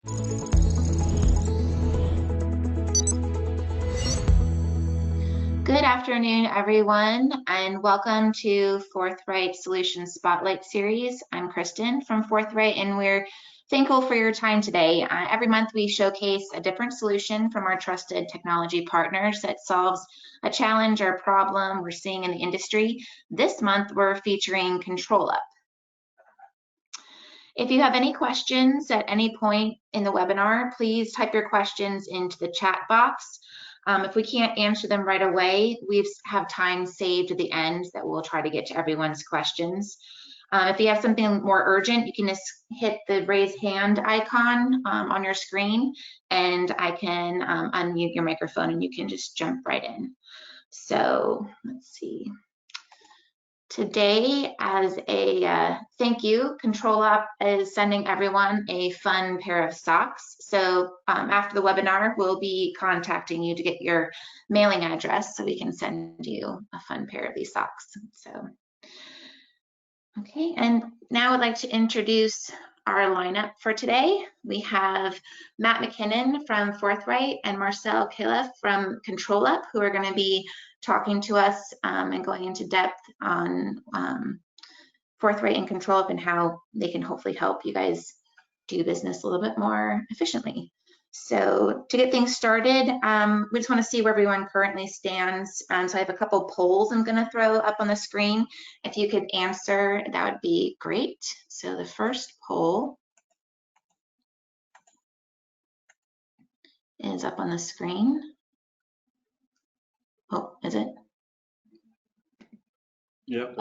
Good afternoon, everyone, and welcome to Forthright Solutions Spotlight Series. I'm Kristen from Forthright, and we're thankful for your time today. Every month we showcase a different solution from our trusted technology partners that solves a challenge or problem we're seeing in the industry. This month we're featuring ControlUp. If you have any questions at any point in the webinar, please type your questions into the chat box. If we can't answer them right away, we have time saved at the end that we'll try to get to everyone's questions. If you have something more urgent, you can just hit the raise hand icon on your screen, and I can unmute your microphone and you can just jump right in. So let's see. Today, as a thank you, ControlUp is sending everyone a fun pair of socks. So after the webinar, we'll be contacting you to get your mailing address so we can send you a fun pair of these socks. So, okay, and now I'd like to introduce our lineup for today. We have Matt McKinnon from Forthright and Marcel Kiliff from ControlUp, who are going to be talking to us and going into depth on Forthright and ControlUp and how they can hopefully help you guys do business a little bit more efficiently. So to get things started, we just want to see where everyone currently stands. So I have a couple polls I'm going to throw up on the screen. If you could answer, that would be great. So the first poll is up on the screen. Oh, is it? Yep.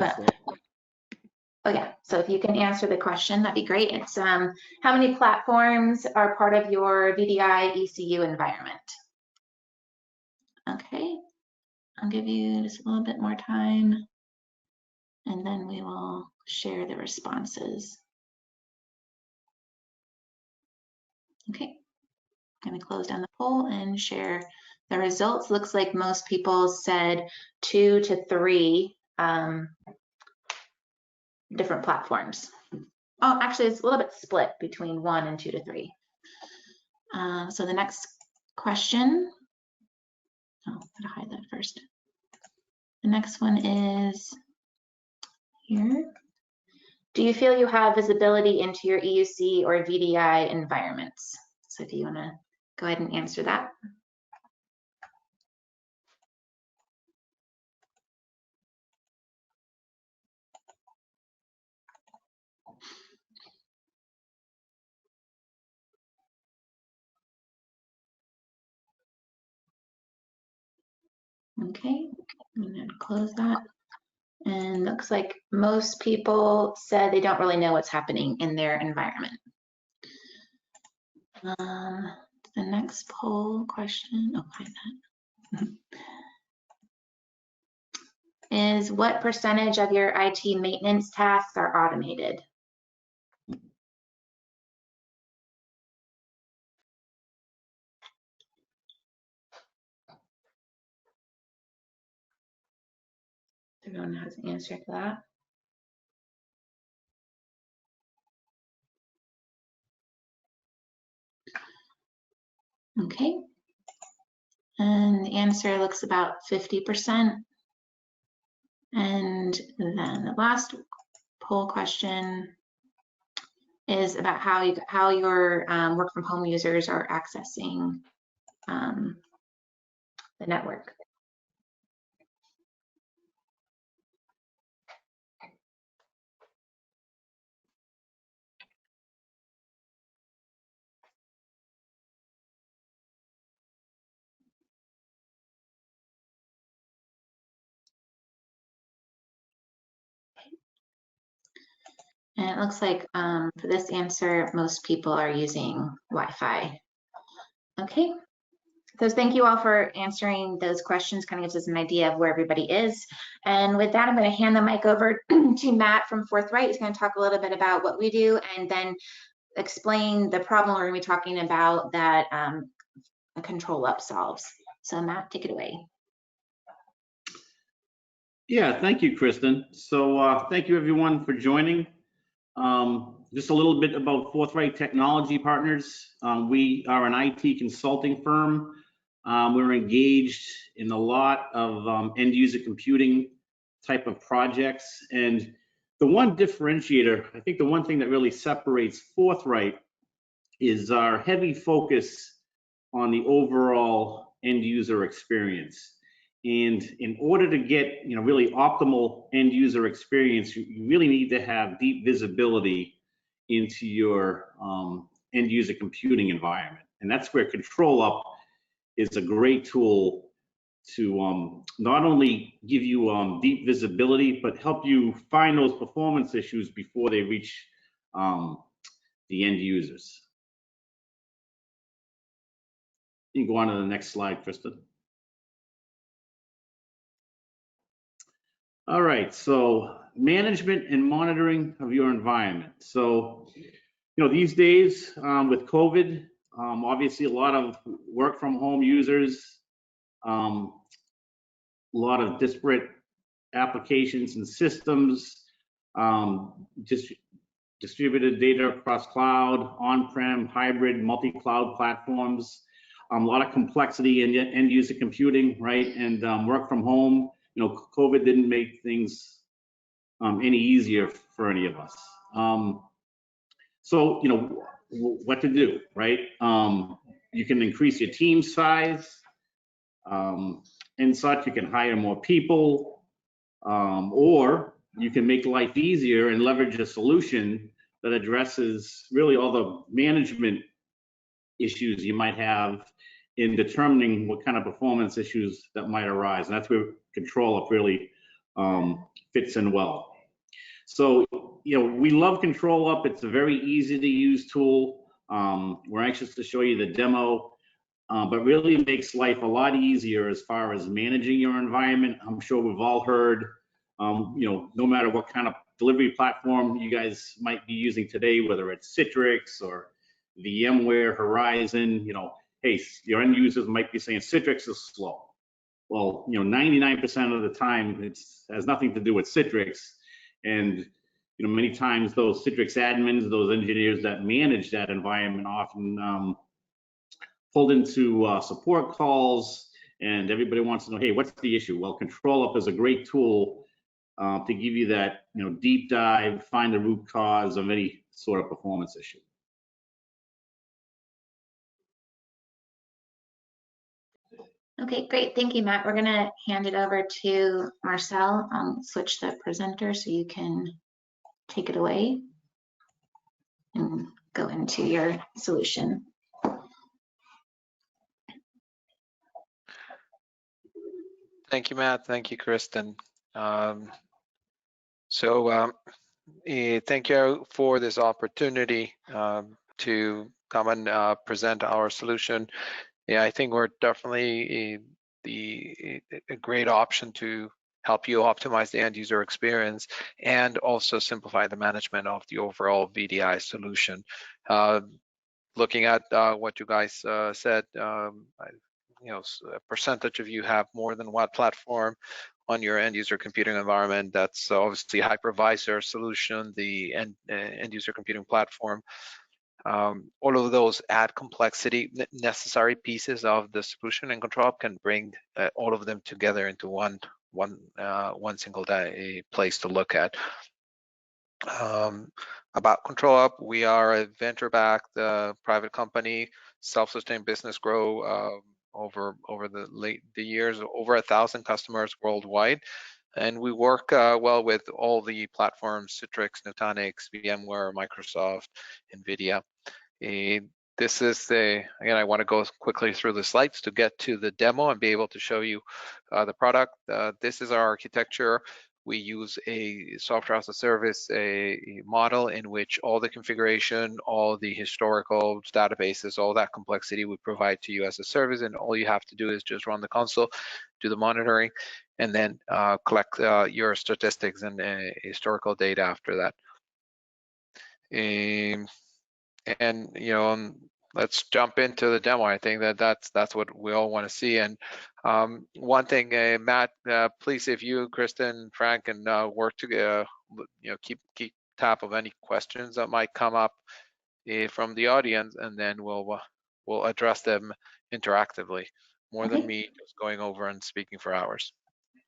Oh yeah, so if you can answer the question, that'd be great. It's how many platforms are part of your VDI ECU environment? Okay, I'll give you just a little bit more time and then we will share the responses. Okay, I'm gonna close down the poll and share the results. Looks like most people said 2 to 3 different platforms. Oh, actually, it's a little bit split between 1 and 2 to 3. So the next question, oh, I'm gonna hide that first. The next one is here. Do you feel you have visibility into your EUC or VDI environments? So if you wanna go ahead and answer that. Okay, I'm gonna close that. And looks like most people said they don't really know what's happening in their environment. The next poll question, oh, hide that. Is what percentage of your IT maintenance tasks are automated? Everyone has an answer to that. Okay, and the answer looks about 50%. And then the last poll question is about how your work from home users are accessing the network. And it looks like for this answer, most people are using Wi-Fi. Okay, so thank you all for answering those questions. Kind of gives us an idea of where everybody is. And with that, I'm going to hand the mic over to Matt from Forthright. He's going to talk a little bit about what we do and then explain the problem we're going to be talking about that ControlUp solves. So Matt, take it away. Yeah, thank you, Kristen. So thank you everyone for joining. Just a little bit about Forthright Technology Partners. We are an IT consulting firm. We're engaged in a lot of end user computing type of projects. And the one differentiator, I think the one thing that really separates Forthright is our heavy focus on the overall end user experience. And in order to get really optimal end user experience, you really need to have deep visibility into your end user computing environment. And that's where ControlUp is a great tool to not only give you deep visibility, but help you find those performance issues before they reach the end users. You can go on to the next slide, Kristen. All right, so management and monitoring of your environment. So, these days with COVID, obviously a lot of work from home users, a lot of disparate applications and systems, distributed data across cloud, on-prem, hybrid, multi-cloud platforms, a lot of complexity in end user computing, right? And work from home. COVID didn't make things any easier for any of us. So, what to do, right? You can increase your team size and such. You can hire more people, or you can make life easier and leverage a solution that addresses really all the management issues you might have in determining what kind of performance issues that might arise. And that's where ControlUp really fits in well. So, we love ControlUp. It's a very easy to use tool. We're anxious to show you the demo, but really makes life a lot easier as far as managing your environment. I'm sure we've all heard, no matter what kind of delivery platform you guys might be using today, whether it's Citrix or VMware, Horizon, hey, your end users might be saying Citrix is slow. Well, 99% of the time, it has nothing to do with Citrix. And, many times those Citrix admins, those engineers that manage that environment often pulled into support calls, and everybody wants to know, hey, what's the issue? Well, ControlUp is a great tool to give you that, deep dive, find the root cause of any sort of performance issue. Okay, great. Thank you, Matt. We're going to hand it over to Marcel. Switch the presenter so you can take it away and go into your solution. Thank you, Matt. Thank you, Kristen. Thank you for this opportunity to come and present our solution. Yeah, I think we're definitely a great option to help you optimize the end user experience and also simplify the management of the overall VDI solution. Looking at what you guys said, a percentage of you have more than one platform on your end user computing environment. That's obviously hypervisor solution, the end user computing platform. All of those add complexity, necessary pieces of the solution, and ControlUp can bring all of them together into one single place to look at. About ControlUp, we are a venture-backed private company, self-sustained business, grow over the years, over 1,000 customers worldwide. And we work well with all the platforms, Citrix, Nutanix, VMware, Microsoft, NVIDIA. This is again, I want to go quickly through the slides to get to the demo and be able to show you the product. This is our architecture. We use a software as a service, a model in which all the configuration, all the historical databases, all that complexity we provide to you as a service, and all you have to do is just run the console, do the monitoring, and then collect your statistics and historical data after that. And let's jump into the demo. I think that's what we all want to see. And one thing, Matt, please, if you, Kristen, Frank, and work together, keep tap of any questions that might come up from the audience, and then we'll address them interactively, more than Okay. me just going over and speaking for hours.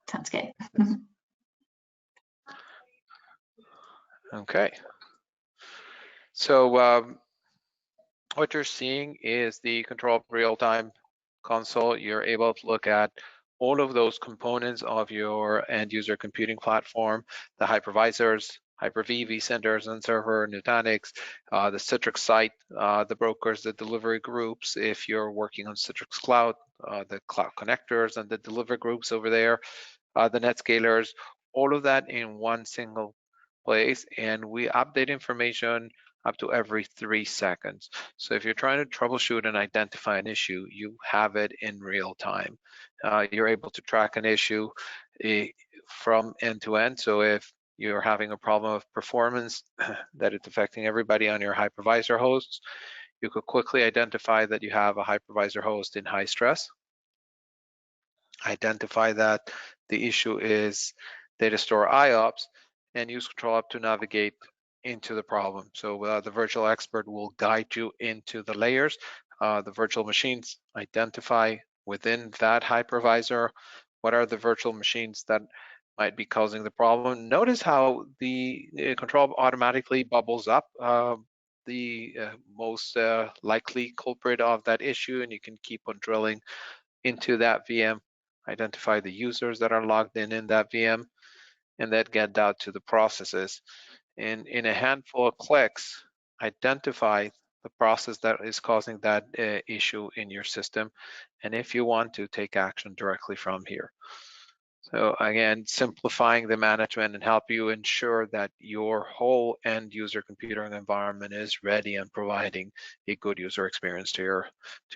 Sounds good. Okay. So what you're seeing is the ControlUp real-time console. You're able to look at all of those components of your end user computing platform, the hypervisors, Hyper-V, vCenters and server, Nutanix, the Citrix site, the brokers, the delivery groups. If you're working on Citrix Cloud, the cloud connectors and the delivery groups over there, the NetScalers, all of that in one single place. And we update information up to every 3 seconds. So if you're trying to troubleshoot and identify an issue, you have it in real time. You're able to track an issue from end to end. So if you're having a problem of performance that it's affecting everybody on your hypervisor hosts, you could quickly identify that you have a hypervisor host in high stress, identify that the issue is data store IOPS, and use ControlUp to navigate into the problem. So the virtual expert will guide you into the layers, the virtual machines, identify within that hypervisor what are the virtual machines that might be causing the problem. Notice how the ControlUp automatically bubbles up the most likely culprit of that issue, and you can keep on drilling into that VM, identify the users that are logged in that VM, and then get down to the processes. And in a handful of clicks, identify the process that is causing that issue in your system, and if you want to, take action directly from here. So again, simplifying the management and help you ensure that your whole end user computing environment is ready and providing a good user experience to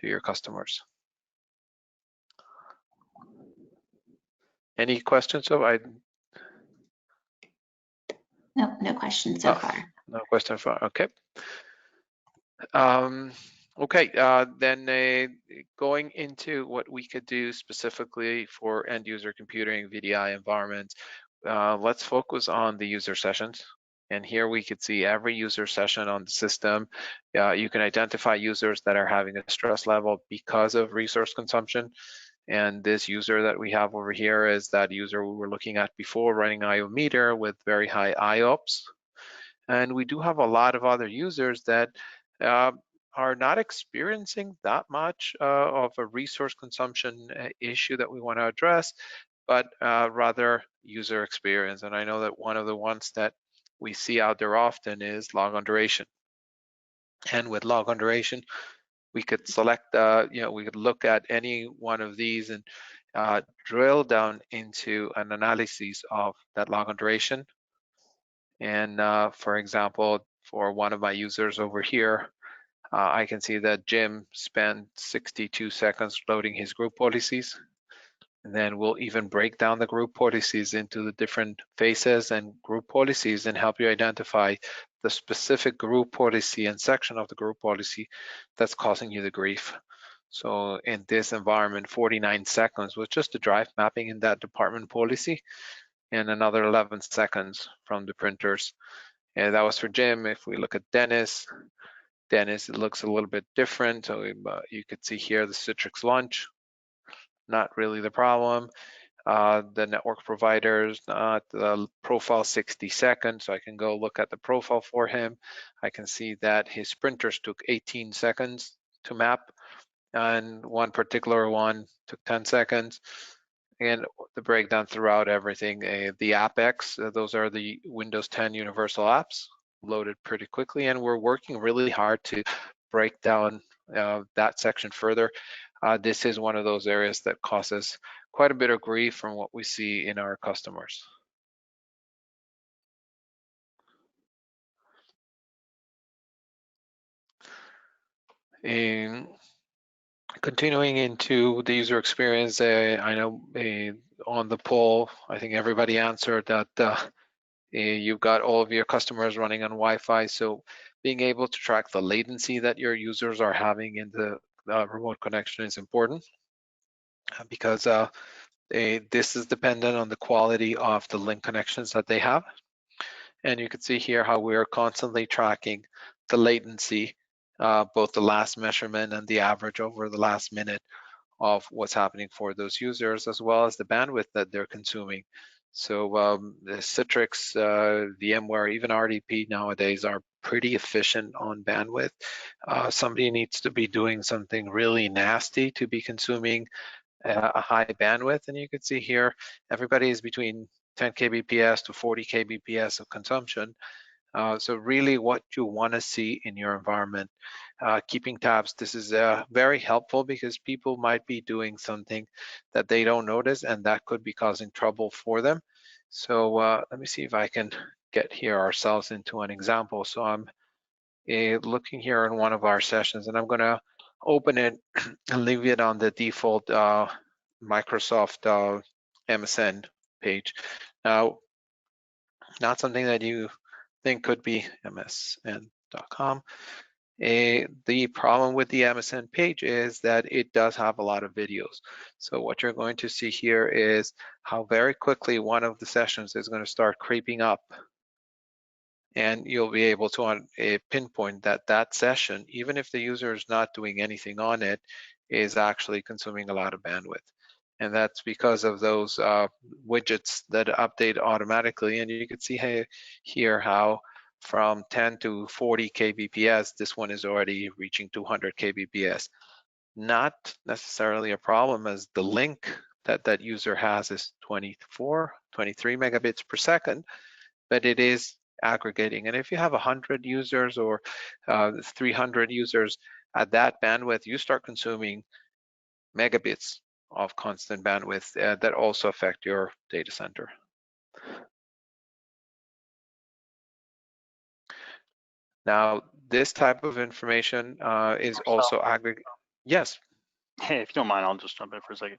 your customers. Any questions? No questions so far. No question far. Okay. Okay. Then going into what we could do specifically for end user computing VDI environments, let's focus on the user sessions. And here we could see every user session on the system. You can identify users that are having a stress level because of resource consumption. And this user that we have over here is that user we were looking at before, running IO meter with very high IOPS. And we do have a lot of other users that are not experiencing that much of a resource consumption issue that we want to address, but rather user experience. And I know that one of the ones that we see out there often is logon duration. And with logon duration, we could select, we could look at any one of these and drill down into an analysis of that logon duration. And for example, for one of my users over here, I can see that Jim spent 62 seconds loading his group policies. And then we'll even break down the group policies into the different phases and group policies and help you identify the specific group policy and section of the group policy that's causing you the grief. So in this environment, 49 seconds was just the drive mapping in that department policy, and another 11 seconds from the printers. And that was for Jim. If we look at Dennis, it looks a little bit different. So you could see here the Citrix launch, not really the problem. The network providers, the profile 60 seconds. So I can go look at the profile for him. I can see that his printers took 18 seconds to map, and one particular one took 10 seconds. And the breakdown throughout everything, the Apex, those are the Windows 10 universal apps, loaded pretty quickly, and we're working really hard to break down that section further. This is one of those areas that causes quite a bit of grief from what we see in our customers. And continuing into the user experience, I know on the poll, I think everybody answered that you've got all of your customers running on Wi-Fi, so being able to track the latency that your users are having in the remote connection is important, because this is dependent on the quality of the link connections that they have. And you can see here how we're constantly tracking the latency, both the last measurement and the average over the last minute of what's happening for those users, as well as the bandwidth that they're consuming. So the Citrix, VMware, even RDP nowadays are pretty efficient on bandwidth. Somebody needs to be doing something really nasty to be consuming a high bandwidth. And you can see here, everybody is between 10 kbps to 40 kbps of consumption. So really what you want to see in your environment, keeping tabs. This is very helpful because people might be doing something that they don't notice, and that could be causing trouble for them. So let me see if I can get here ourselves into an example. So I'm looking here in one of our sessions, and I'm going to open it and leave it on the default Microsoft MSN page. Now, not something that you think could be msn.com. The problem with the MSN page is that it does have a lot of videos. So what you're going to see here is how very quickly one of the sessions is going to start creeping up, and you'll be able to pinpoint that that session, even if the user is not doing anything on it, is actually consuming a lot of bandwidth. And that's because of those widgets that update automatically. And you can see here how from 10 to 40 kbps, this one is already reaching 200 kbps. Not necessarily a problem, as the link that that user has is 23 megabits per second, but it is aggregating. And if you have 100 users or 300 users at that bandwidth, you start consuming megabits of constant bandwidth that also affect your data center. Now, this type of information is also aggregate. Yes. Hey, if you don't mind, I'll just jump in for a second.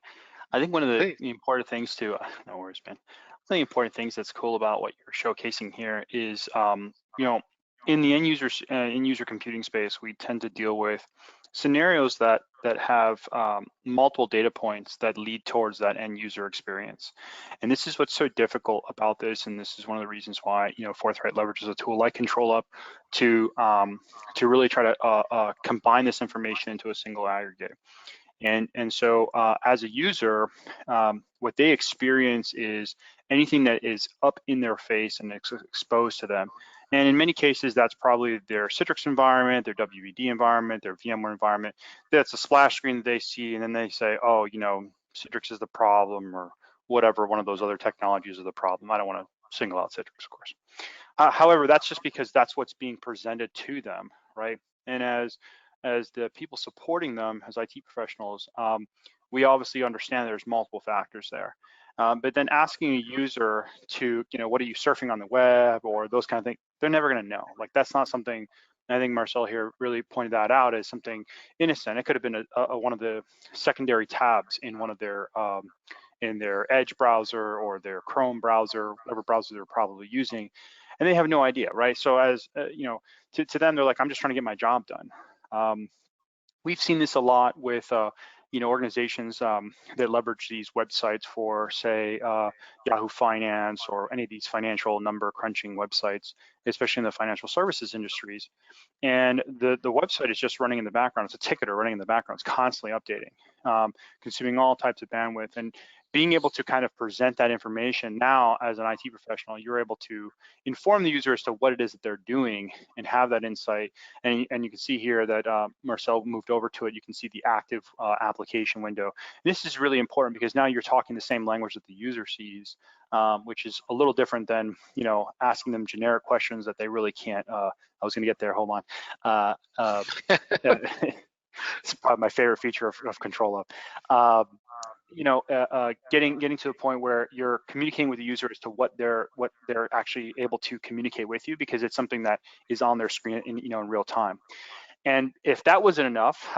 I think one of the important things to, no worries, man. One of the important things that's cool about what you're showcasing here is, you know, in the end user computing space, we tend to deal with scenarios that have multiple data points that lead towards that end user experience. And this is what's so difficult about this, and this is one of the reasons why, you know, Forthright leverages a tool like ControlUp to really try to combine this information into a single aggregate. And so as a user, what they experience is anything that is up in their face and exposed to them. And in many cases, that's probably their Citrix environment, their WVD environment, their VMware environment. That's a splash screen that they see, and then they say, oh, you know, Citrix is the problem, or whatever, one of those other technologies is the problem. I don't want to single out Citrix, of course. However, that's just because that's what's being presented to them, right? And as the people supporting them as IT professionals, we obviously understand there's multiple factors there. But then asking a user to, you know, what are you surfing on the web or those kind of things, they're never going to know. Like, that's not something, I think Marcel here really pointed that out as something innocent. It could have been one of the secondary tabs in one of their in their Edge browser or their Chrome browser, whatever browser they're probably using, and they have no idea, right? So as you know, to them, they're like, I'm just trying to get my job done. We've seen this a lot with you know, organizations that leverage these websites for, say, Yahoo Finance or any of these financial number crunching websites, especially in the financial services industries. And the website is just running in the background. It's a ticketer running in the background. It's constantly updating, consuming all types of bandwidth. And being able to kind of present that information now as an IT professional, you're able to inform the user as to what it is that they're doing and have that insight. And you can see here that Marcel moved over to it. You can see the active application window. And this is really important because now you're talking the same language that the user sees, which is a little different than, you know, asking them generic questions that they really can't. I was going to get there. Hold on. It's probably my favorite feature of ControlUp. You know, getting to the point where you're communicating with the user as to what they're actually able to communicate with you, because it's something that is on their screen in, you know, in real time. And if that wasn't enough,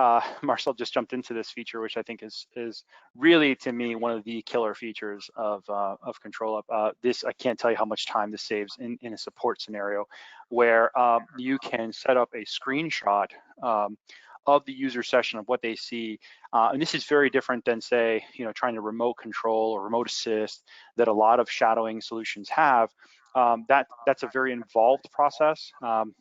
Marcel just jumped into this feature, which I think is really, to me, one of the killer features of ControlUp. This, I can't tell you how much time this saves in a support scenario, where you can set up a screenshot of the user session of what they see. And this is very different than, say, you know, trying to remote control or remote assist that a lot of shadowing solutions have. that's a very involved process.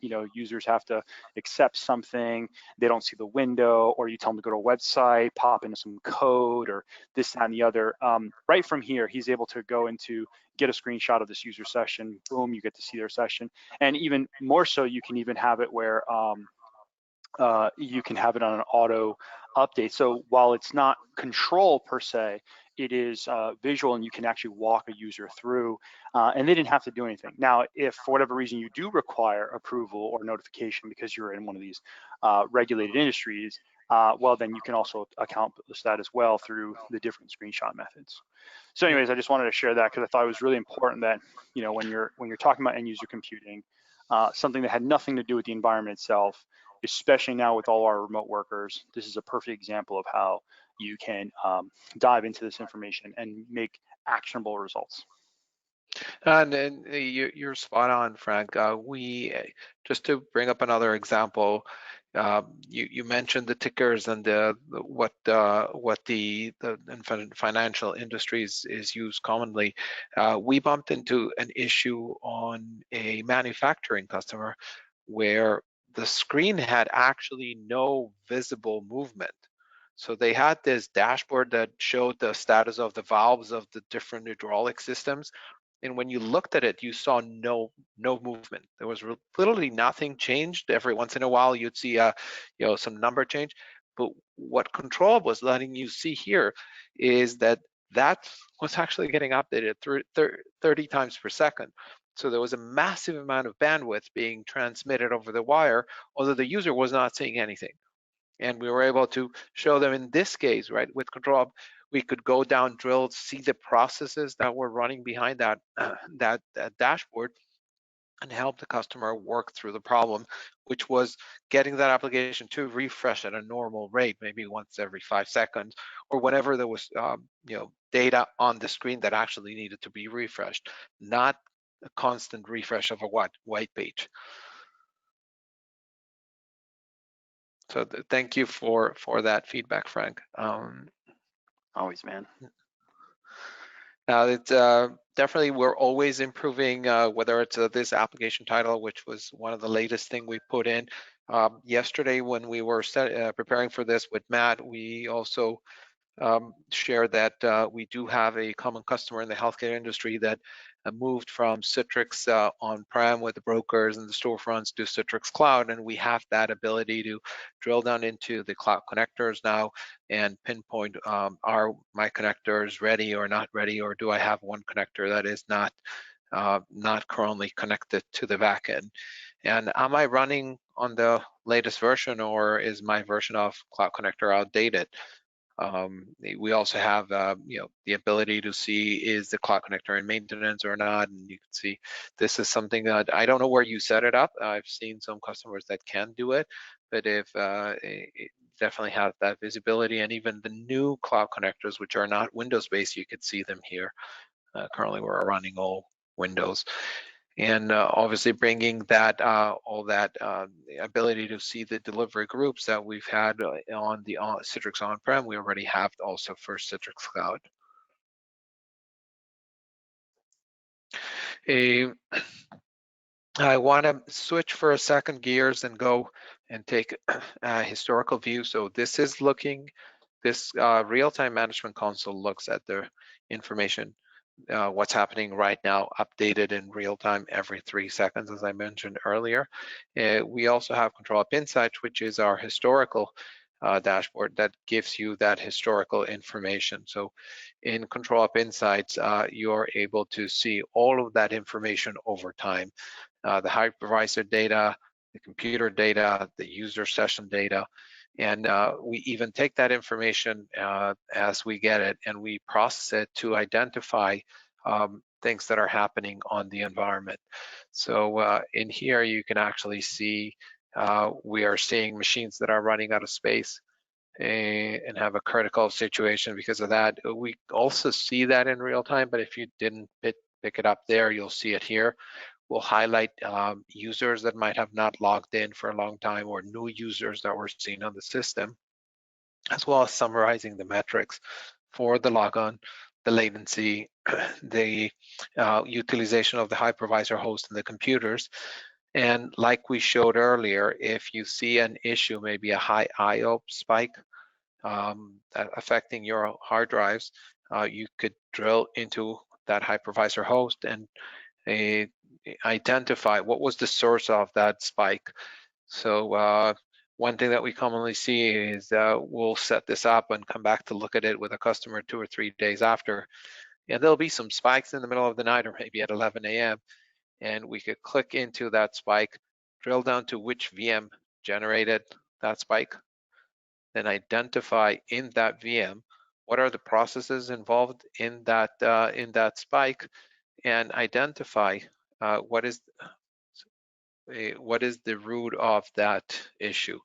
You know, users have to accept something, they don't see the window, or you tell them to go to a website, pop into some code, or this, that, and the other. Right from here, he's able to go into, get a screenshot of this user session, boom, you get to see their session. And even more so, you can even have it where you can have it on an auto update. So while it's not control per se, it is visual, and you can actually walk a user through, and they didn't have to do anything. Now, if for whatever reason you do require approval or notification because you're in one of these regulated industries, well, then you can also accomplish that as well through the different screenshot methods. So anyways, I just wanted to share that because I thought it was really important that, you know, when you're talking about end user computing, something that had nothing to do with the environment itself, especially now with all our remote workers, this is a perfect example of how you can dive into this information and make actionable results. And you're spot on, Frank. We just to bring up another example, you mentioned the tickers and what the financial industries is used commonly. We bumped into an issue on a manufacturing customer where the screen had actually no visible movement. So they had this dashboard that showed the status of the valves of the different hydraulic systems. And when you looked at it, you saw no movement. There was literally nothing changed. Every once in a while, you'd see some number change. But what ControlUp was letting you see here is that was actually getting updated 30 times per second. So there was a massive amount of bandwidth being transmitted over the wire, although the user was not seeing anything. And we were able to show them in this case, right, with ControlUp, we could go down, drill, see the processes that were running behind that dashboard, and help the customer work through the problem, which was getting that application to refresh at a normal rate, maybe once every 5 seconds, or whenever there was data on the screen that actually needed to be refreshed, not a constant refresh of a white page. So thank you for that feedback, Frank. Always, man. Now it's definitely we're always improving, whether it's this application title, which was one of the latest thing we put in. Yesterday when we were preparing for this with Matt, we also share that we do have a common customer in the healthcare industry that moved from Citrix on-prem with the brokers and the storefronts to Citrix Cloud, and we have that ability to drill down into the cloud connectors now and pinpoint are my connectors ready or not ready, or do I have one connector that is not currently connected to the backend, and am I running on the latest version, or is my version of Cloud Connector outdated? We also have the ability to see is the Cloud Connector in maintenance or not, and you can see this is something that I don't know where you set it up. I've seen some customers that can do it, but if it definitely have that visibility, and even the new Cloud Connectors, which are not Windows based, you could see them here. Currently we're running all Windows. And obviously bringing that all that ability to see the delivery groups that we've had on the Citrix on-prem, we already have also for Citrix Cloud. I want to switch for a second gears and go and take a historical view. So this is this real-time management console looks at the information what's happening right now, updated in real time every 3 seconds, as I mentioned earlier. We also have ControlUp Insights, which is our historical dashboard that gives you that historical information. So in ControlUp Insights, you're able to see all of that information over time. The hypervisor data, the computer data, the user session data, and we even take that information as we get it, and we process it to identify things that are happening on the environment. So in here, you can actually see we are seeing machines that are running out of space and have a critical situation because of that. We also see that in real time, but if you didn't pick it up there, you'll see it here. We'll highlight users that might have not logged in for a long time, or new users that we're seeing on the system, as well as summarizing the metrics for the logon, the latency, the utilization of the hypervisor host and the computers. And like we showed earlier, if you see an issue, maybe a high I/O spike affecting your hard drives, you could drill into that hypervisor host and identify what was the source of that spike. So one thing that we commonly see is we'll set this up and come back to look at it with a customer 2 or 3 days after. And there'll be some spikes in the middle of the night or maybe at 11 a.m. And we could click into that spike, drill down to which VM generated that spike, then identify in that VM what are the processes involved in that spike, and identify what is the root of that issue.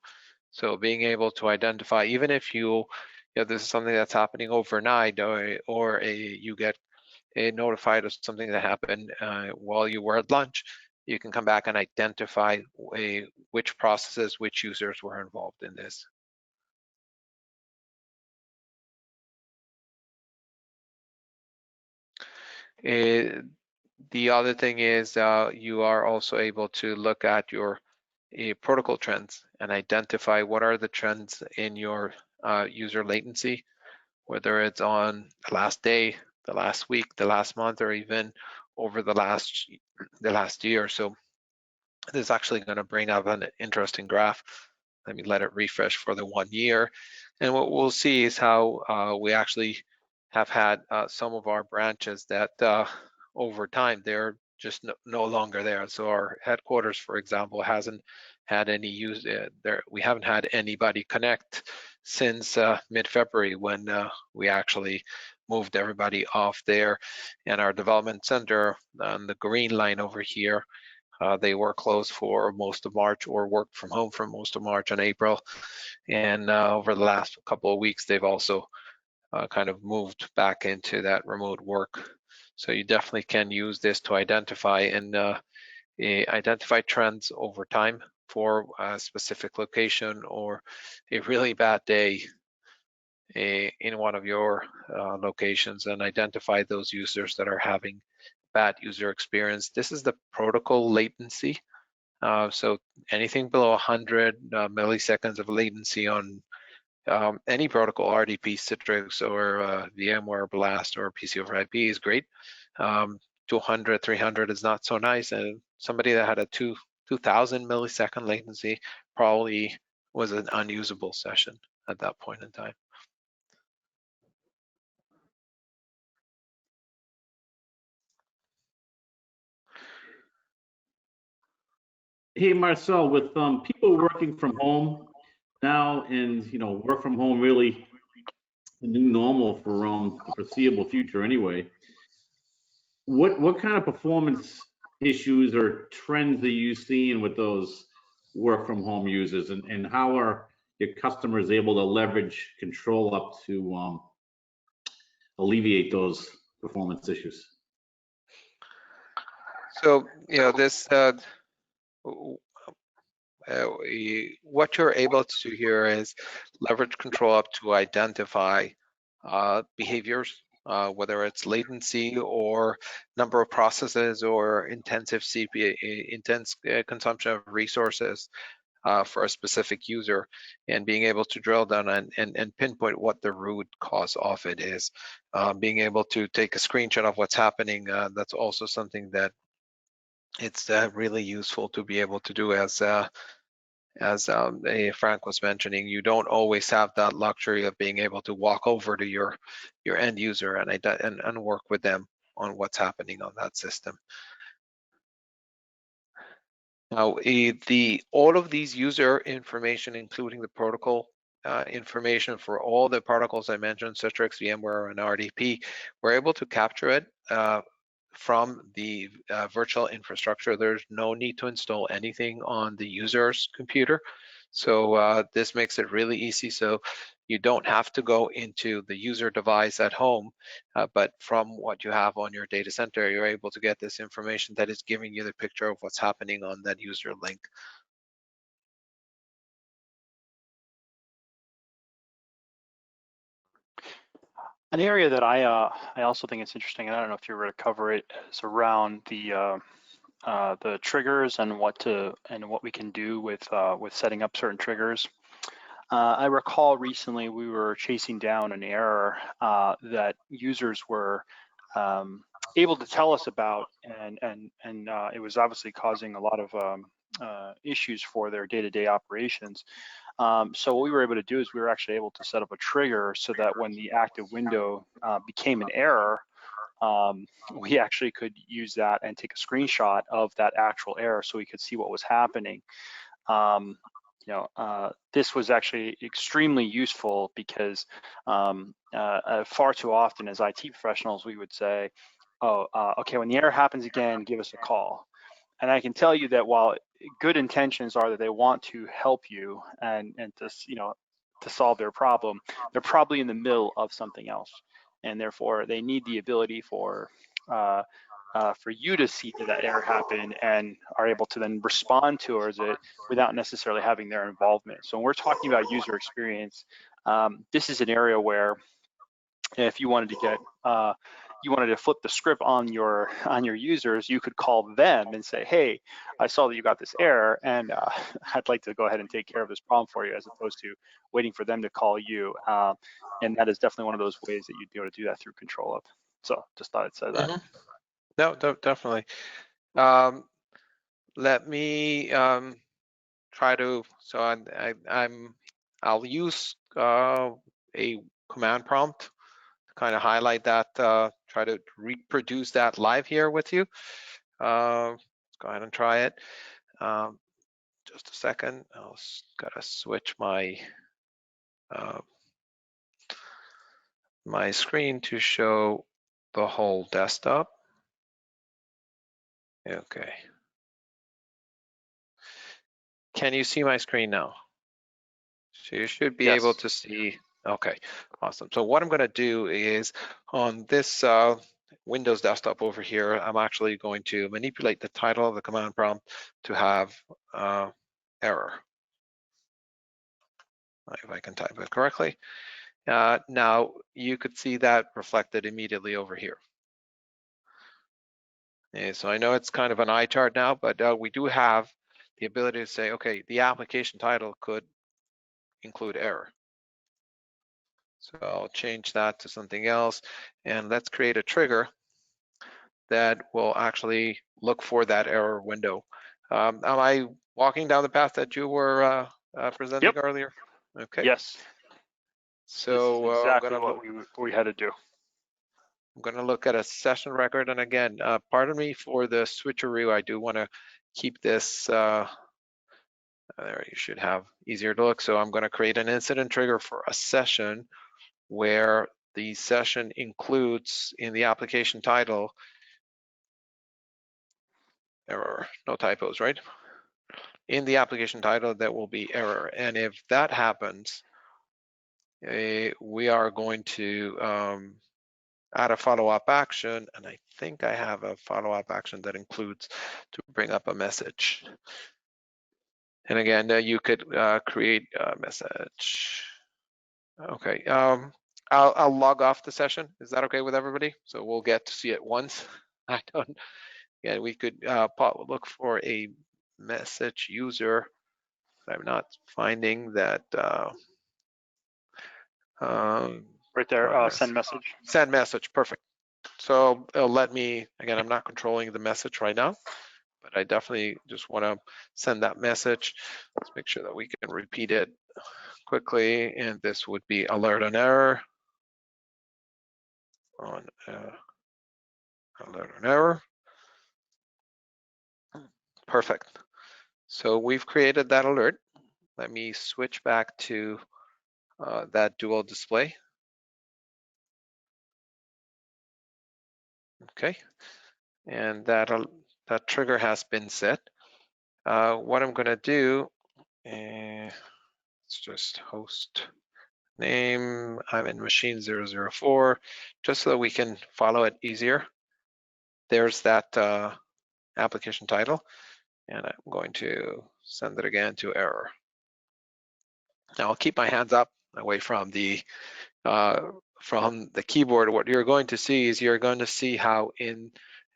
So being able to identify, even if you know this is something that's happening overnight, or you get notified of something that happened while you were at lunch, you can come back and identify which processes, which users were involved in this. The other thing is you are also able to look at your protocol trends and identify what are the trends in your user latency, whether it's on the last day, the last week, the last month, or even over the last year. So this is actually going to bring up an interesting graph. Let me let it refresh for the 1 year. And what we'll see is how we actually have had some of our branches that over time, they're just no longer there. So our headquarters, for example, hasn't had any use there. We haven't had anybody connect since mid-February when we actually moved everybody off there. And our development center on the green line over here, they were closed for most of March or worked from home for most of March and April. And over the last couple of weeks, they've also kind of moved back into that remote work. So you definitely can use this to identify and identify trends over time for a specific location or a really bad day in one of your locations, and identify those users that are having bad user experience. This is the protocol latency. So anything below 100 milliseconds of latency on any protocol, RDP, Citrix, or VMware, Blast, or PC over IP is great. 200, 300 is not so nice. And somebody that had a 2000 millisecond latency probably was an unusable session at that point in time. Hey, Marcel, with people working from home now, and work from home really the new normal for the foreseeable future anyway, what kind of performance issues or trends are you seeing with those work from home users, and how are your customers able to leverage ControlUp to alleviate those performance issues? So this what you're able to do here is leverage ControlUp to identify behaviors, whether it's latency or number of processes or intensive consumption of resources for a specific user, and being able to drill down and pinpoint what the root cause of it is. Being able to take a screenshot of what's happening, that's also something that it's really useful to be able to do. As Frank was mentioning, you don't always have that luxury of being able to walk over to your end user and work with them on what's happening on that system. Now, all of these user information, including the protocol information for all the protocols I mentioned, Citrix, VMware, and RDP, we're able to capture it from the virtual infrastructure. There's no need to install anything on the user's computer. So this makes it really easy. So you don't have to go into the user device at home, but from what you have on your data center, you're able to get this information that is giving you the picture of what's happening on that user link. An area that I also think it's interesting, and I don't know if you were to cover it, is around the triggers and what we can do with setting up certain triggers. I recall recently we were chasing down an error that users were able to tell us about, and it was obviously causing a lot of issues for their day-to-day operations. So what we were able to do is we were actually able to set up a trigger so that when the active window became an error, we actually could use that and take a screenshot of that actual error so we could see what was happening. This was actually extremely useful because far too often as IT professionals, we would say, oh, okay, when the error happens again, give us a call. And I can tell you that while good intentions are that they want to help you and to solve their problem, they're probably in the middle of something else, and therefore they need the ability for you to see that error happen and are able to then respond towards it without necessarily having their involvement. So when we're talking about user experience, this is an area where if you wanted to get you wanted to flip the script on your users, you could call them and say, hey, I saw that you got this error, and I'd like to go ahead and take care of this problem for you, as opposed to waiting for them to call you. And that is definitely one of those ways that you'd be able to do that through ControlUp. So just thought I'd say that. Mm-hmm. No, definitely. Let me try to. So I'll use a command prompt. Kind of highlight that, try to reproduce that live here with you. Let's go ahead and try it. Just a second, I'll gotta switch my my screen to show the whole desktop. Okay. Can you see my screen now? So you should be able to see. Okay, awesome. So what I'm going to do is on this Windows desktop over here, I'm actually going to manipulate the title of the command prompt to have error. If I can type it correctly. Now you could see that reflected immediately over here. And so I know it's kind of an eye chart now, but we do have the ability to say, okay, the application title could include error. So I'll change that to something else, and let's create a trigger that will actually look for that error window. Am I walking down the path that you were presenting earlier? Okay. Yes. So this is exactly what we had to do. I'm going to look at a session record, and again, pardon me for the switcheroo. I do want to keep this. There, you should have easier to look. So I'm going to create an incident trigger for a session where the session includes in the application title error, no typos, right? In the application title, there will be error. And if that happens, we are going to add a follow-up action. And I think I have a follow-up action that includes to bring up a message. And again, you could create a message. Okay, I'll log off the session. Is that okay with everybody? So we'll get to see it once. Yeah, we could look for a message user. I'm not finding that. Right there, send message. Send message, perfect. So let me, again, I'm not controlling the message right now, but I definitely just want to send that message. Let's make sure that we can repeat it quickly. And this would be alert on error. Alert on error. Perfect. So we've created that alert. Let me switch back to that dual display. Okay, and that trigger has been set. What I'm going to do, it's just host name. I'm in machine 004, just so that we can follow it easier. There's that application title, and I'm going to send it again to error. Now I'll keep my hands up away from the from the keyboard, what you're going to see is you're going to see how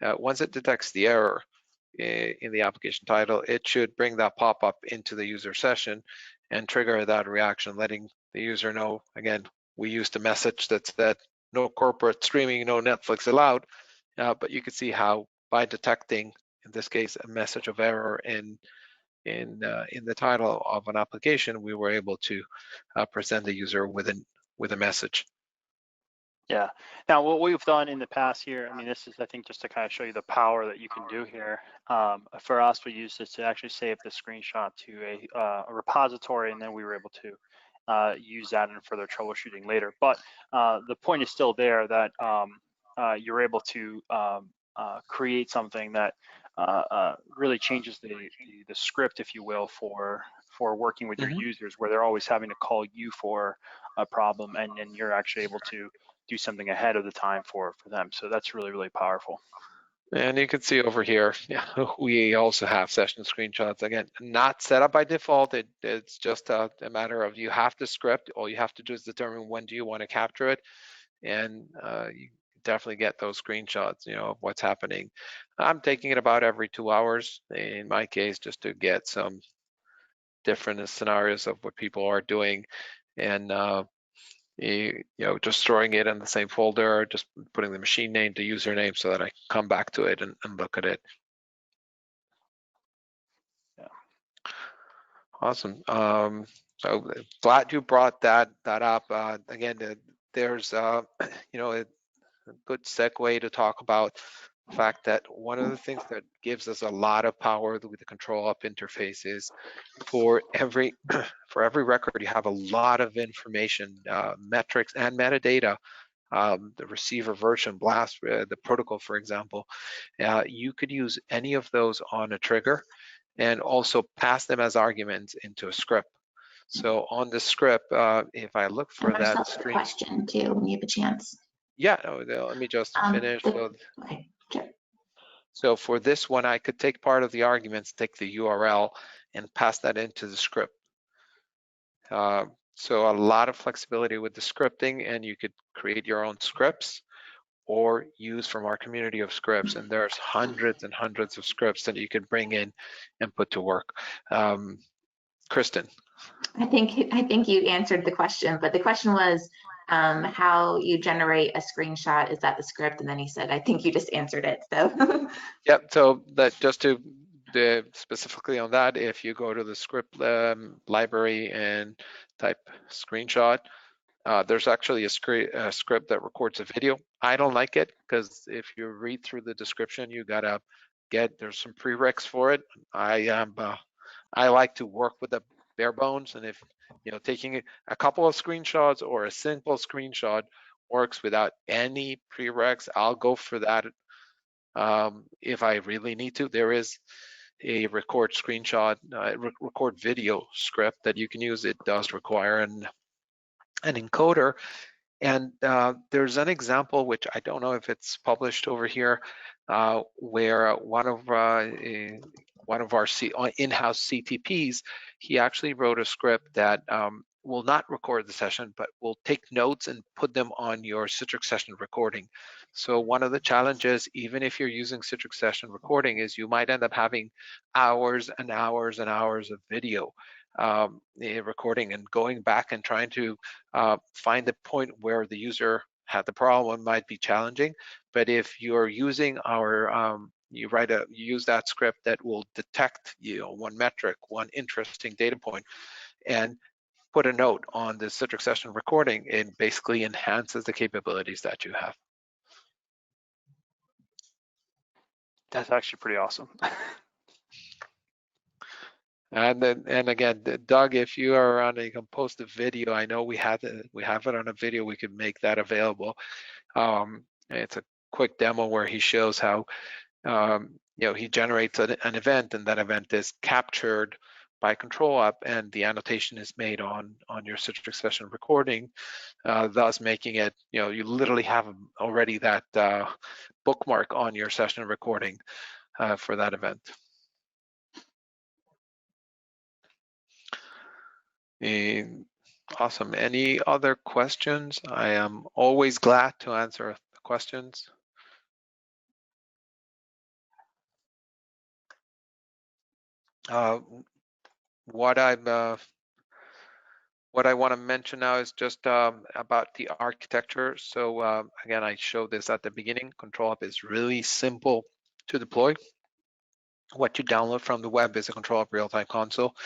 once it detects the error in the application title, it should bring that pop-up into the user session and trigger that reaction, letting the user know, again, we used a message that said no corporate streaming, no Netflix allowed, but you can see how by detecting, in this case, a message of error in the title of an application, we were able to present the user with a message. Yeah. Now, what we've done in the past here, I mean, this is, I think, just to kind of show you the power that you can do here. For us, we used this to actually save the screenshot to a repository, and then we were able to use that in further troubleshooting later. But the point is still there that you're able to create something that really changes the script, if you will, for working with your users, where they're always having to call you for a problem, and then you're actually able to do something ahead of the time for them. So that's really, really powerful. And you can see over here, we also have session screenshots. Again, not set up by default. It's just a matter of you have the script. All you have to do is determine when do you want to capture it. And you definitely get those screenshots, of what's happening. I'm taking it about every 2 hours in my case, just to get some different scenarios of what people are doing. And just storing it in the same folder, just putting the machine name to username so that I come back to it and look at it. Yeah. Awesome. So glad you brought that up. Again, there's a good segue to talk about the fact that one of the things that gives us a lot of power with the ControlUp interface is for every record, you have a lot of information, metrics and metadata. The receiver version, blast, the protocol, for example, you could use any of those on a trigger and also pass them as arguments into a script. So on the script, if I look for that string, question too when you have a chance. Yeah, let me just finish. Okay, sure. So for this one, I could take part of the arguments, take the URL, and pass that into the script. So a lot of flexibility with the scripting, and you could create your own scripts or use from our community of scripts. And there's hundreds and hundreds of scripts that you could bring in and put to work. Kristen. I think you answered the question, but the question was how you generate a screenshot. Is that the script? And then he said, I think you just answered it. So Yep. So that just to specifically on that, if you go to the script library and type screenshot, there's actually a script that records a video. I don't like it because if you read through the description, you gotta there's some prereqs for it. I like to work with the bare bones, and if taking a couple of screenshots or a simple screenshot works without any prereqs, I'll go for that. If I really need to, there is a record screenshot, record video script that you can use. It does require an encoder. And there's an example, which I don't know if it's published over here, where one of our in-house CTPs, he actually wrote a script that will not record the session, but will take notes and put them on your Citrix session recording. So one of the challenges, even if you're using Citrix session recording, is you might end up having hours and hours and hours of video recording, and going back and trying to find the point where the user had the problem might be challenging. But if you're using our you use that script that will detect one metric, one interesting data point, and put a note on the Citrix session recording, it basically enhances the capabilities that you have. That's actually pretty awesome. And again, Doug, if you are on you can post a video. I know we have it on a video. We could make that available. It's a quick demo where he shows how he generates an event, and that event is captured by ControlUp, and the annotation is made on your Citrix session recording, thus making it you literally have already that bookmark on your session recording for that event. Awesome. Any other questions? I am always glad to answer questions. What I want to mention now is just about the architecture. So again, I showed this at the beginning. ControlUp is really simple to deploy. What you download from the web is a ControlUp real-time console.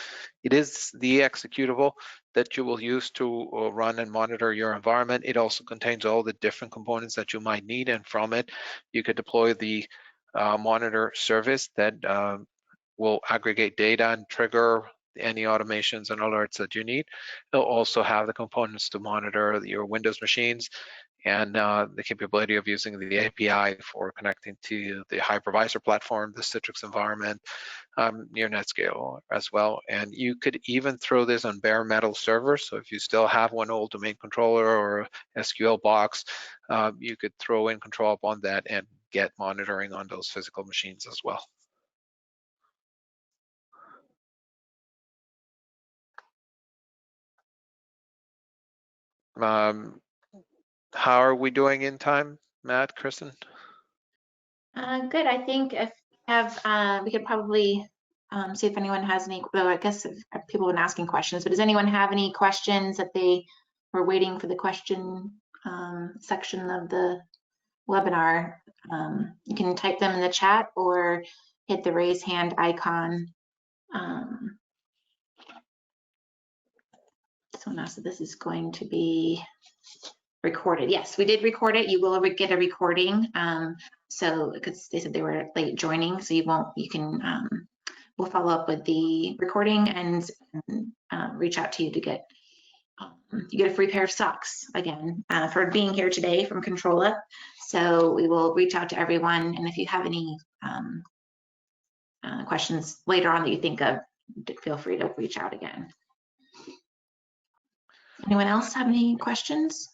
It is the executable that you will use to run and monitor your environment. It also contains all the different components that you might need, and from it, you could deploy the monitor service that will aggregate data and trigger any automations and alerts that you need. It'll also have the components to monitor your Windows machines and the capability of using the API for connecting to the hypervisor platform, the Citrix environment, near NetScale as well. And you could even throw this on bare metal servers. So if you still have one old domain controller or SQL box, you could throw in ControlUp on that and get monitoring on those physical machines as well. How are we doing in time, Matt, Kristen? Good. I think if we could probably see if anyone has any, though I guess if people have been asking questions, but does anyone have any questions that they were waiting for the question section of the webinar? You can type them in the chat or hit the raise hand icon. Someone asked if this is going to be recorded. Yes, we did record it. You will get a recording. So because they said they were late joining, so we'll follow up with the recording and reach out to you to get you get a free pair of socks again for being here today from ControlUp. So we will reach out to everyone, and if you have any questions later on that you think of, feel free to reach out again. Anyone else have any questions?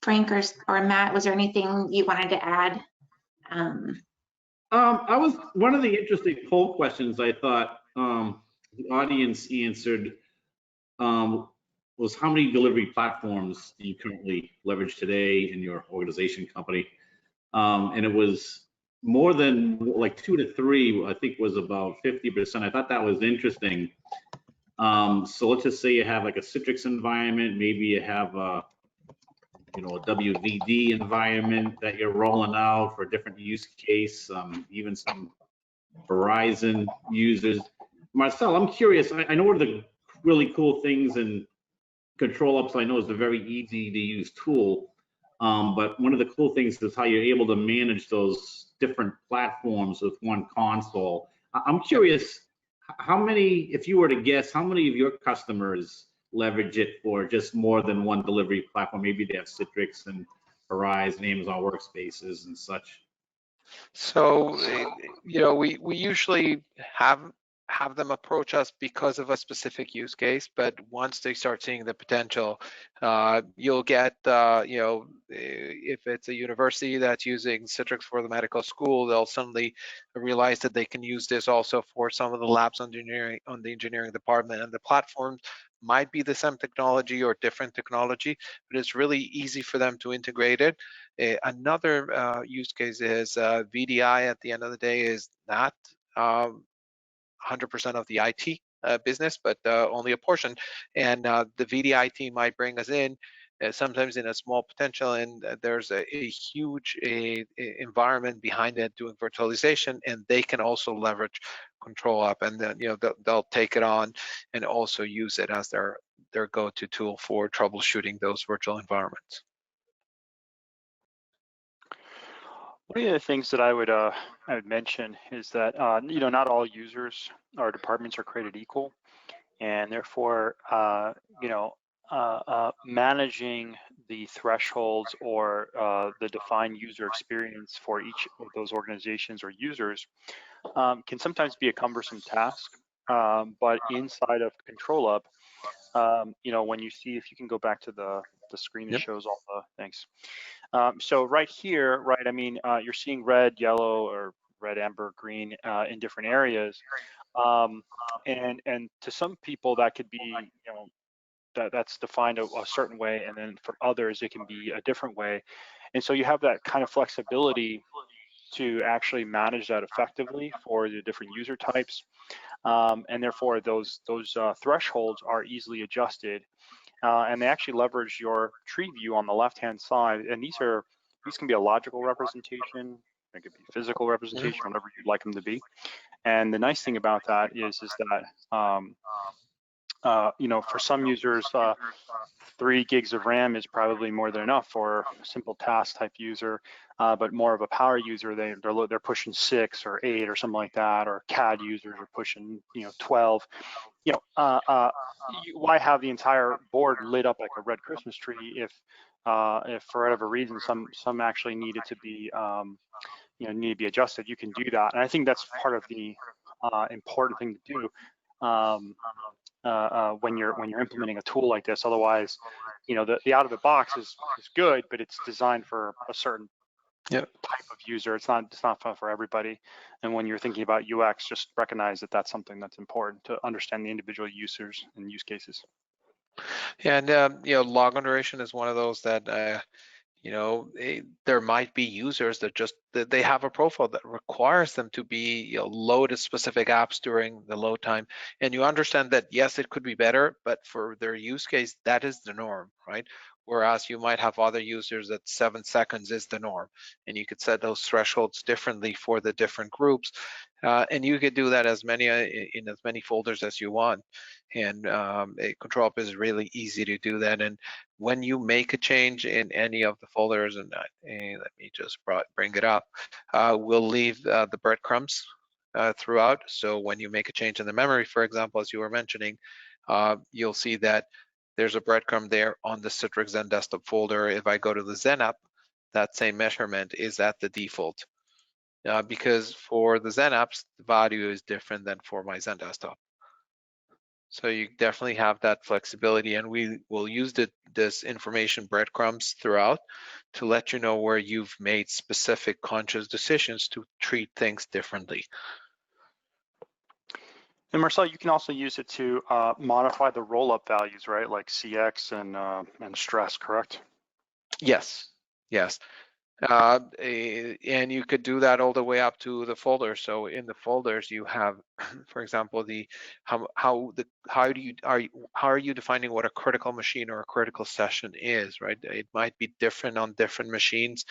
Frank or Matt, was there anything you wanted to add? One of the interesting poll questions I thought the audience answered was how many delivery platforms do you currently leverage today in your organization company? And it was more than like 2 to 3, I think was about 50%. I thought that was interesting. So let's just say you have like a Citrix environment, maybe you have a WVD environment that you're rolling out for a different use case, even some Verizon users. Marcel, I'm curious, I know one of the really cool things in ControlUp, so I know it's a very easy to use tool, but one of the cool things is how you're able to manage those different platforms with one console. I'm curious, how many, if you were to guess, how many of your customers leverage it for just more than one delivery platform? Maybe they have Citrix and Verizon, Amazon Workspaces and such. So, we usually have them approach us because of a specific use case, but once they start seeing the potential, you'll get, if it's a university that's using Citrix for the medical school, they'll suddenly realize that they can use this also for some of the labs on the engineering department, and the platforms might be the same technology or different technology, but it's really easy for them to integrate it. Another use case is VDI at the end of the day is not 100% of the IT business, but only a portion. And the VDI team might bring us in sometimes in a small potential, and there's a huge environment behind it doing virtualization, and they can also leverage ControlUp, and then they'll take it on and also use it as their go-to tool for troubleshooting those virtual environments. One of the things that I would mention is that not all users or departments are created equal, and therefore managing the thresholds or the defined user experience for each of those organizations or users can sometimes be a cumbersome task. But inside of ControlUp, when you see, if you can go back to the screen that shows all the things. So right here, right, I mean, you're seeing red, yellow, or red, amber, green in different areas. And to some people that could be, that's defined a certain way, and then for others it can be a different way. And so you have that kind of flexibility to actually manage that effectively for the different user types. And therefore those thresholds are easily adjusted. And they actually leverage your tree view on the left-hand side. And these can be a logical representation, it could be physical representation, whatever you'd like them to be. And the nice thing about that is that for some users, 3 gigs of RAM is probably more than enough for a simple task type user, but more of a power user, they're pushing 6 or 8 or something like that, or CAD users are pushing 12. Why have the entire board lit up like a red Christmas tree if for whatever reason some actually need it to be need to be adjusted? You can do that, and I think that's part of the important thing to do. When you're implementing a tool like this. Otherwise, the out of the box is good, but it's designed for a certain type of user. It's not fun for everybody. And when you're thinking about UX, just recognize that that's something that's important to understand the individual users and use cases. Yeah, and log on duration is one of those that there might be users that they have a profile that requires them to be load specific apps during the load time, and you understand that yes, it could be better, but for their use case that is the norm, right? Whereas you might have other users that 7 seconds is the norm, and you could set those thresholds differently for the different groups, and you could do that in as many folders as you want. And ControlUp is really easy to do that. And when you make a change in any of the folders, and let me just bring it up, we'll leave the breadcrumbs throughout. So when you make a change in the memory, for example, as you were mentioning, you'll see that there's a breadcrumb there on the Citrix Zen Desktop folder. If I go to the Zen app, that same measurement is at the default. Because for the Zen apps, the value is different than for my Zen Desktop. So you definitely have that flexibility, and we will use this information breadcrumbs throughout to let you know where you've made specific conscious decisions to treat things differently. And Marcel, you can also use it to modify the roll-up values, right? Like CX and stress, correct? Yes, yes. And you could do that all the way up to the folder. So in the folders you have, for example, how are you defining what a critical machine or a critical session is, right? It might be different on different machines.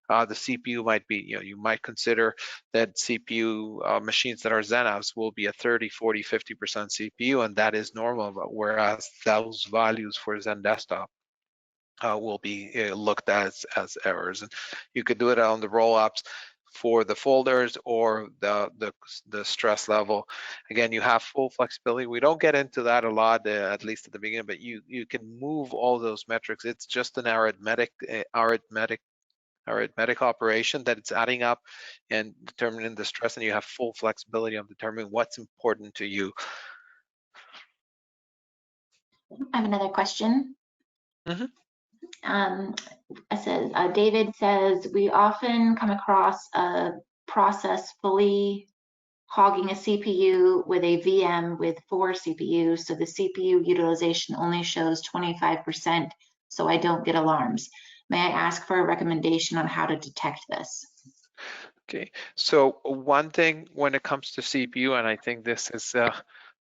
The CPU might be, you might consider that CPU machines that are Zen apps will be a 30, 40, 50% CPU, and that is normal. Whereas those values for Zen Desktop will be looked at as errors. And you could do it on the roll-ups for the folders or the stress level. Again, you have full flexibility. We don't get into that a lot, at least at the beginning, but you can move all those metrics. It's just an arithmetic operation that it's adding up and determining the stress, and you have full flexibility on determining what's important to you. I have another question. Mm-hmm. David says, we often come across a process fully hogging a CPU with a VM with 4 CPUs, so the CPU utilization only shows 25%, so I don't get alarms. May I ask for a recommendation on how to detect this? Okay, so one thing when it comes to CPU, and I think this is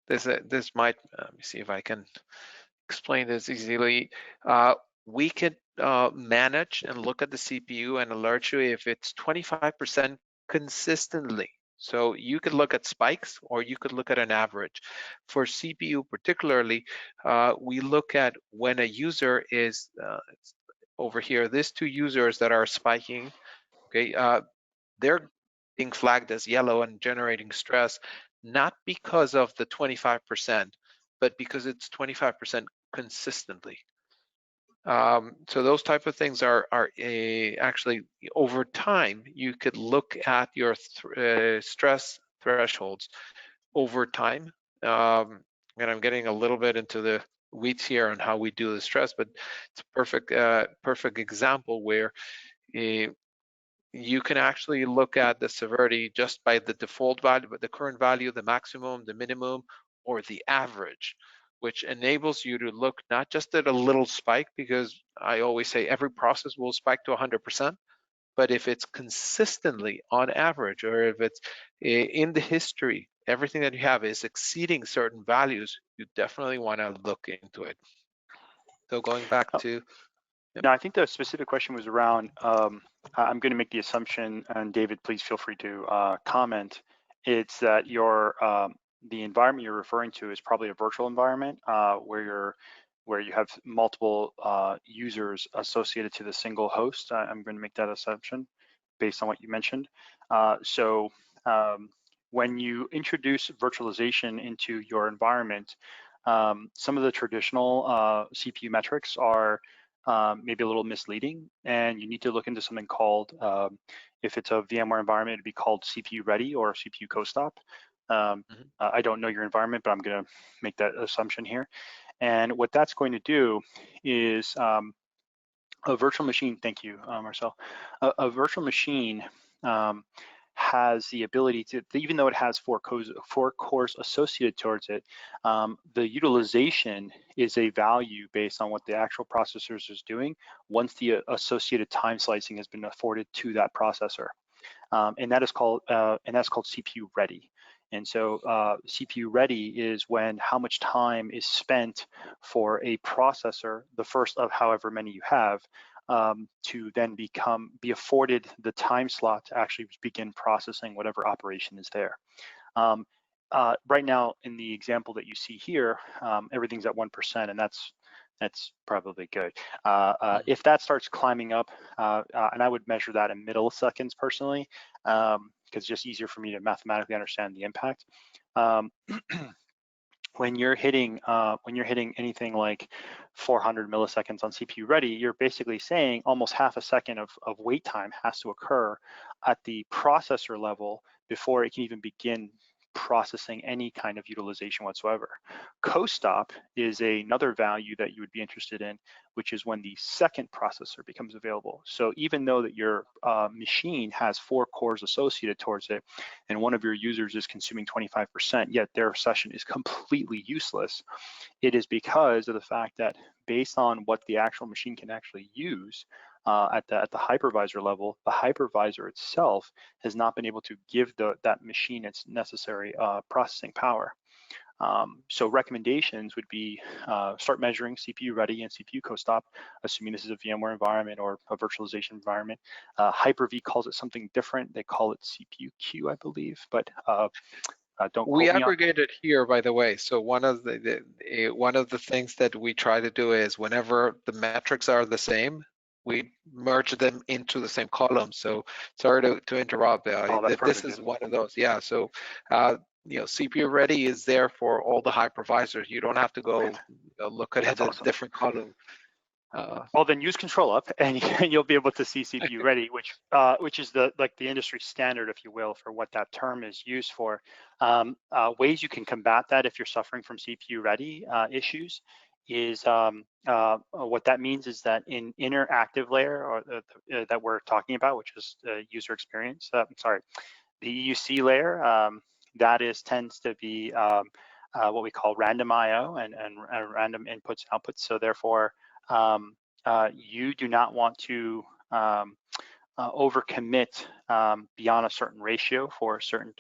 this might, let me see if I can explain this easily. We could manage and look at the CPU and alert you if it's 25% consistently. So you could look at spikes or you could look at an average. For CPU particularly, we look at when a user is over here, these 2 users that are spiking, okay, they're being flagged as yellow and generating stress, not because of the 25%, but because it's 25% consistently. So those type of things are actually over time. You could look at your stress thresholds over time. And I'm getting a little bit into the weeds here on how we do the stress, but it's a perfect example where you can actually look at the severity just by the default value, but the current value, the maximum, the minimum, or the average, which enables you to look not just at a little spike, because I always say every process will spike to 100%, but if it's consistently on average, or if it's in the history, everything that you have is exceeding certain values, you definitely want to look into it. So going back to Now, I think the specific question was around, I'm going to make the assumption, and David, please feel free to comment, it's that the environment you're referring to is probably a virtual environment where you have multiple users associated to the single host. I'm going to make that assumption based on what you mentioned. When you introduce virtualization into your environment, some of the traditional CPU metrics are maybe a little misleading, and you need to look into something called, if it's a VMware environment, it'd be called CPU ready or CPU co-stop. I don't know your environment, but I'm going to make that assumption here. And what that's going to do is a virtual machine, thank you, Marcel. A virtual machine has the ability to, even though it has four cores associated towards it, the utilization is a value based on what the actual processor is doing once the associated time slicing has been afforded to that processor. And that's called CPU ready. And so CPU ready is when how much time is spent for a processor, the first of however many you have, to then be afforded the time slot to actually begin processing whatever operation is there. Right now, in the example that you see here, everything's at 1%, and that's probably good. If that starts climbing up, and I would measure that in milliseconds personally, because it's just easier for me to mathematically understand the impact. When you're hitting anything like 400 milliseconds on CPU ready, you're basically saying almost half a second of wait time has to occur at the processor level before it can even begin processing any kind of utilization whatsoever. Co-stop is another value that you would be interested in, which is when the second processor becomes available. So even though that your machine has 4 cores associated towards it, and one of your users is consuming 25%, yet their session is completely useless, it is because of the fact that based on what the actual machine can actually use, at the hypervisor level, the hypervisor itself has not been able to give that machine its necessary processing power. So recommendations would be start measuring CPU ready and CPU co-stop, assuming this is a VMware environment or a virtualization environment. Hyper-V calls it something different. They call it CPU Q, I believe, but don't quote me on. We aggregate it here, by the way. So one of the things that we try to do is whenever the metrics are the same, we merge them into the same column. So sorry to interrupt. This is one of those. Yeah. So CPU ready is there for all the hypervisors. You don't have to go look at it in a different column. Well, then use ControlUp, and you'll be able to see CPU ready, which is the industry standard, if you will, for what that term is used for. Ways you can combat that if you're suffering from CPU ready issues is what that means is that in interactive layer or that we're talking about, which is user experience. Sorry, the EUC layer tends to be what we call random IO and random inputs and outputs. So therefore, you do not want to overcommit beyond a certain ratio for certain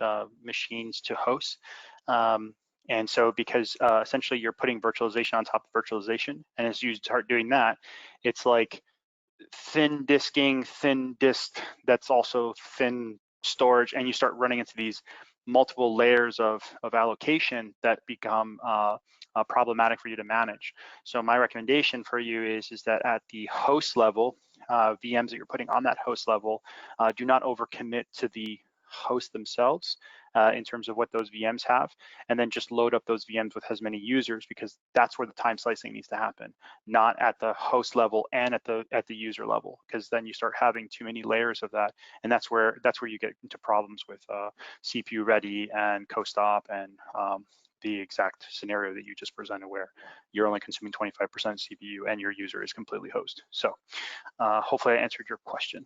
machines to host. And so because essentially you're putting virtualization on top of virtualization, and as you start doing that, it's like thin disking, thin disk that's also thin storage, and you start running into these multiple layers of allocation that become problematic for you to manage. So my recommendation for you is that at the host level, VMs that you're putting on that host level, do not overcommit to the host themselves in terms of what those VMs have, and then just load up those VMs with as many users, because that's where the time slicing needs to happen, not at the host level and at the user level, because then you start having too many layers of that, and that's where you get into problems with CPU ready and co-stop and the exact scenario that you just presented, where you're only consuming 25% CPU and your user is completely host. So hopefully I answered your question.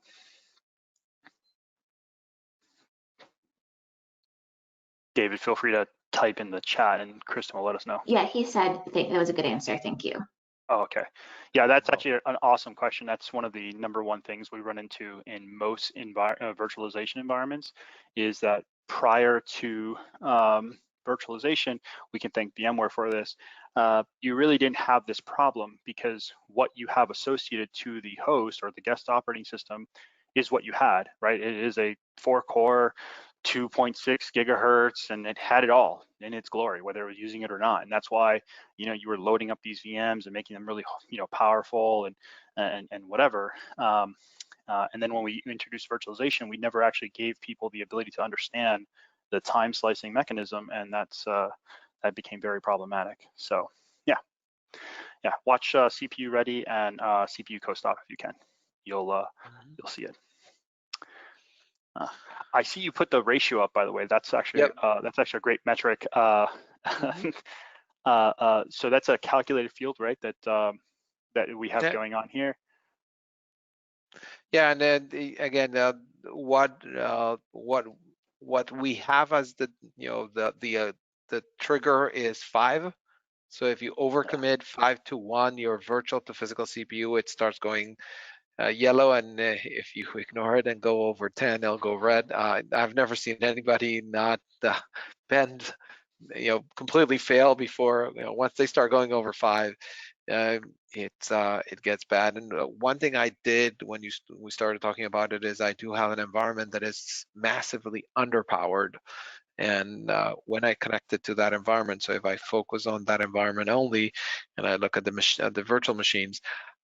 David, feel free to type in the chat and Kristen will let us know. Yeah, he said that was a good answer. Thank you. Oh, okay. Yeah, that's actually an awesome question. That's one of the #1 things we run into in most virtualization environments, is that prior to virtualization, we can thank VMware for this, you really didn't have this problem, because what you have associated to the host or the guest operating system is what you had, right? It is a 4-core, 2.6 gigahertz, and it had it all in its glory, whether it was using it or not. And that's why, you know, you were loading up these VMs and making them really, you know, powerful and whatever. And then when we introduced virtualization, we never actually gave people the ability to understand the time slicing mechanism, and that became very problematic. So yeah, watch CPU ready and CPU co-stop if you can. You'll see it. I see you put the ratio up, by the way. That's actually a great metric. So that's a calculated field, right? That we have going on here. Yeah, and then again, what we have as the, you know, the trigger is 5. So if you overcommit 5 to 1, your virtual to physical CPU, it starts going yellow, and if you ignore it and go over 10, it'll go red. I've never seen anybody not bend, you know, completely fail before, you know, once they start going over 5. It gets bad. And one thing I did when we started talking about it is I do have an environment that is massively underpowered, and when I connect it to that environment, so if I focus on that environment only and I look at the virtual machines,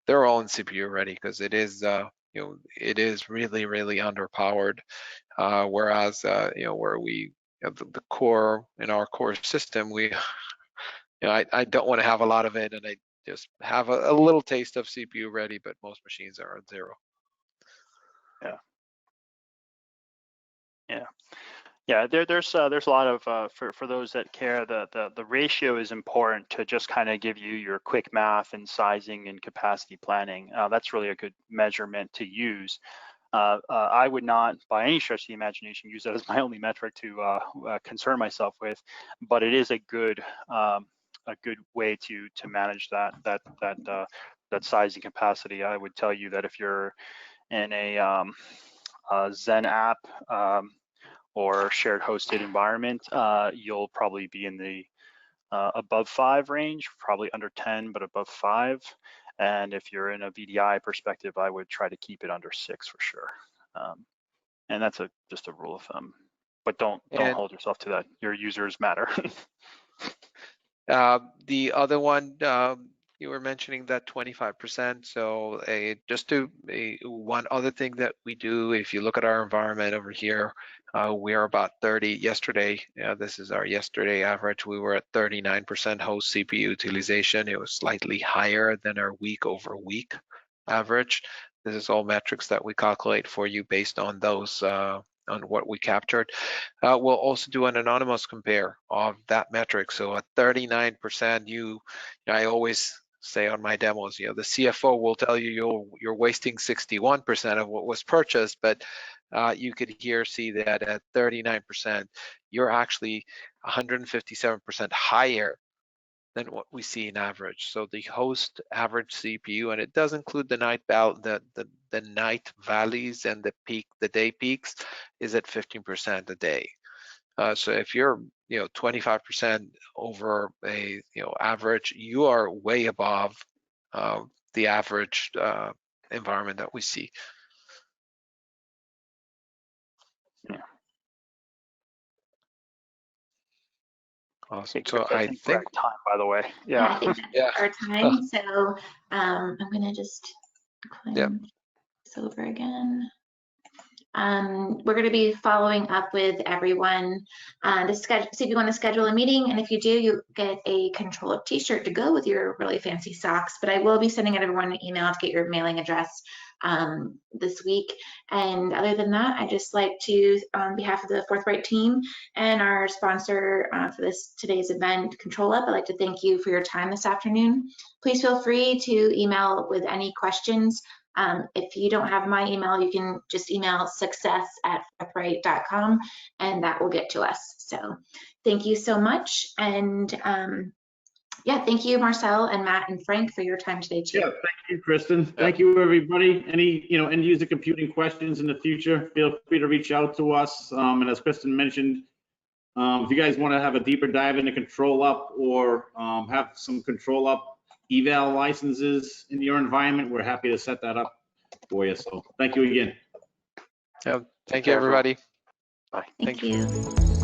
they're all in CPU ready, because it is you know, it is really underpowered, whereas you know, where we the core, in our core system, we, you know, I don't want to have a lot of it, and I just have a little taste of CPU ready, but most machines are at 0. Yeah, there's a lot of for those that care, the ratio is important to just kind of give you your quick math and sizing and capacity planning. That's really a good measurement to use. I would not, by any stretch of the imagination, use that as my only metric to concern myself with, but it is a good way to manage that sizing capacity. I would tell you that if you're in a Zen app or shared hosted environment, you'll probably be in the above 5 range, probably under 10, but above 5. And if you're in a VDI perspective, I would try to keep it under 6 for sure. And that's just a rule of thumb. But don't hold yourself to that. Your users matter. The other one, you were mentioning that 25%. So one other thing that we do, if you look at our environment over here, we are about 30. Yesterday, this is our yesterday average, we were at 39% host CPU utilization. It was slightly higher than our week over week average. This is all metrics that we calculate for you based on those, on what we captured. We'll also do an anonymous compare of that metric. So at 39%, I always say on my demos, the CFO will tell you you're wasting 61% of what was purchased, but you could here see that at 39%, you're actually 157% higher than what we see in average. So the host average CPU, and it does include the night the night valleys and the day peaks, is at 15% a day. So if you're 25% over a average, you are way above the average environment that we see. Yeah. Awesome. So I think we're at time, by the way. Yeah, I think that's our time. So I'm gonna just clean this over again. We're going to be following up with everyone to schedule, see if you want to schedule a meeting, and if you do, you get a ControlUp t-shirt to go with your really fancy socks. But I will be sending out everyone an email to get your mailing address this week. And other than that, I'd just like to, on behalf of the Forthright team and our sponsor for today's event, ControlUp, I'd like to thank you for your time this afternoon. Please feel free to email with any questions If you don't have my email, you can just email success@forthright.com and that will get to us. So thank you so much. And yeah, thank you, Marcel and Matt and Frank, for your time today too. Yeah, thank you, Kristen. Thank you, everybody. Any, end user computing questions in the future, feel free to reach out to us. And as Kristen mentioned, if you guys want to have a deeper dive into ControlUp or have some ControlUp eval licenses in your environment, we're happy to set that up for you. So thank you again. Thank you, everybody. Bye. Thank you.